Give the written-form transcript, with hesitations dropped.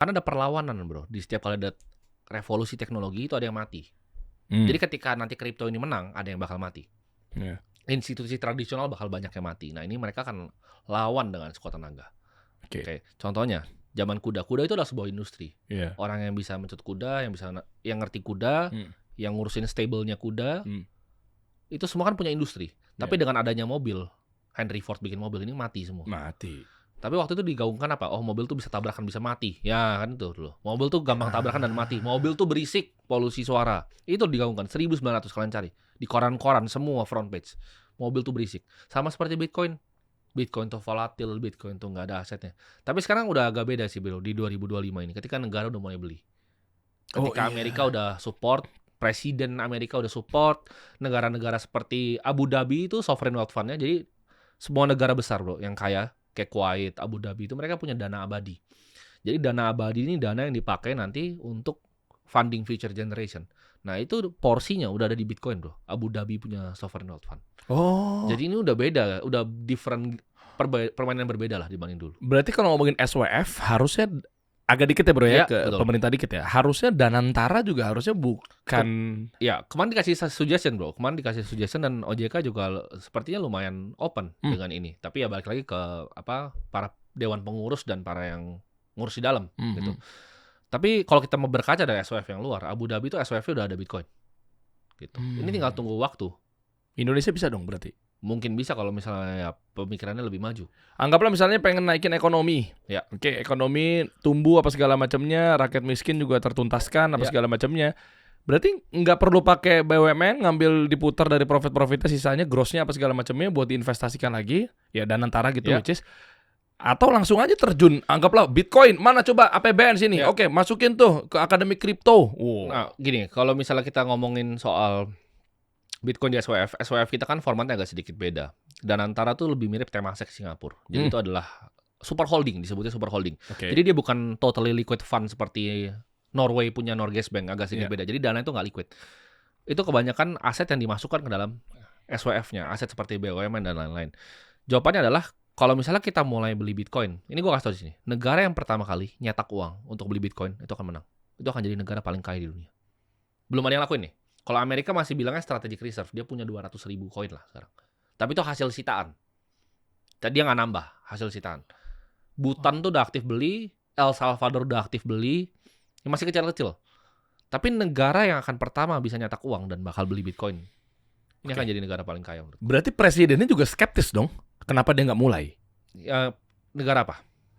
Karena ada perlawanan bro, di setiap kali ada revolusi teknologi itu ada yang mati. Jadi ketika nanti kripto ini menang, ada yang bakal mati. Institusi tradisional bakal banyak yang mati. Nah ini mereka akan lawan dengan sekuat tenaga. Oke. Contohnya, zaman kuda itu adalah sebuah industri. Orang yang bisa mencut kuda, yang ngerti kuda, yang ngurusin stable-nya kuda, itu semua kan punya industri. Tapi dengan adanya mobil, Henry Ford bikin mobil ini mati semua. Tapi waktu itu digaungkan apa? Oh mobil tuh bisa tabrakan, bisa mati. Ya kan itu dulu. Mobil tuh gampang tabrakan dan mati. Mobil tuh berisik, polusi suara. Itu digaungkan 1900 kalian cari. Di koran-koran semua front page. Mobil tuh berisik. Sama seperti Bitcoin. Bitcoin tuh volatil, Bitcoin tuh nggak ada asetnya. Tapi sekarang udah agak beda sih bro di 2025 ini. Ketika negara udah mulai beli. Ketika Amerika udah support, Presiden Amerika udah support, negara-negara seperti Abu Dhabi itu sovereign wealth fund-nya. Jadi semua negara besar bro yang kaya kayak Kuwait, Abu Dhabi itu mereka punya dana abadi. Jadi dana abadi ini dana yang dipakai nanti untuk funding future generation. Nah itu porsinya udah ada di Bitcoin bro. Abu Dhabi punya sovereign wealth fund. Jadi ini udah beda, udah different, permainan berbeda lah dibanding dulu. Berarti kalau ngomongin SWF harusnya agak dikit ya bro ya, ke betul. pemerintah dikit ya. Harusnya Danantara juga harusnya bukan. Kemarin dikasih suggestion bro. Kemarin dikasih suggestion dan OJK juga sepertinya lumayan open dengan ini. Tapi ya balik lagi ke para dewan pengurus dan para yang ngurus di dalam gitu. Tapi kalau kita mau berkaca dari SWF yang luar, Abu Dhabi itu SWF-nya udah ada Bitcoin. Gitu. Ini tinggal tunggu waktu. Indonesia bisa dong berarti. Mungkin bisa kalau misalnya ya pemikirannya lebih maju. Anggaplah misalnya pengen naikin ekonomi. Ya. Oke, ekonomi tumbuh apa segala macamnya, rakyat miskin juga tertuntaskan apa segala macamnya. Berarti nggak perlu pakai BUMN, ngambil diputar dari profit-profitnya, sisanya grossnya apa segala macamnya buat diinvestasikan lagi. Ya Danantara gitu which is. Atau langsung aja terjun, anggaplah Bitcoin, mana coba APBN sini. Oke, masukin tuh ke akademi kripto. Nah, gini, kalau misalnya kita ngomongin soal Bitcoin di SWF kita kan formatnya agak sedikit beda. Danantara tuh lebih mirip Temasek Singapura. Jadi itu adalah super holding, disebutnya super holding. Jadi dia bukan totally liquid fund seperti Norway punya Norges Bank, agak sedikit beda. Jadi dana itu nggak liquid. Itu kebanyakan aset yang dimasukkan ke dalam SWF-nya, aset seperti BUMN dan lain-lain. Jawabannya adalah kalau misalnya kita mulai beli Bitcoin, ini gue kasih tau di sini, negara yang pertama kali nyetak uang untuk beli Bitcoin itu akan menang. Itu akan jadi negara paling kaya di dunia. Belum ada yang lakuin nih. Kalau Amerika masih bilangnya strategic reserve, dia punya 200.000 koin lah sekarang. Tapi itu hasil sitaan. Jadi dia nggak nambah hasil sitaan. Bhutan tuh udah aktif beli, El Salvador udah aktif beli, yang masih kecil-kecil. Tapi negara yang akan pertama bisa nyetak uang dan bakal beli Bitcoin, ini akan jadi negara paling kaya. Berarti presidennya juga skeptis dong. Kenapa dia nggak mulai? Negara apa?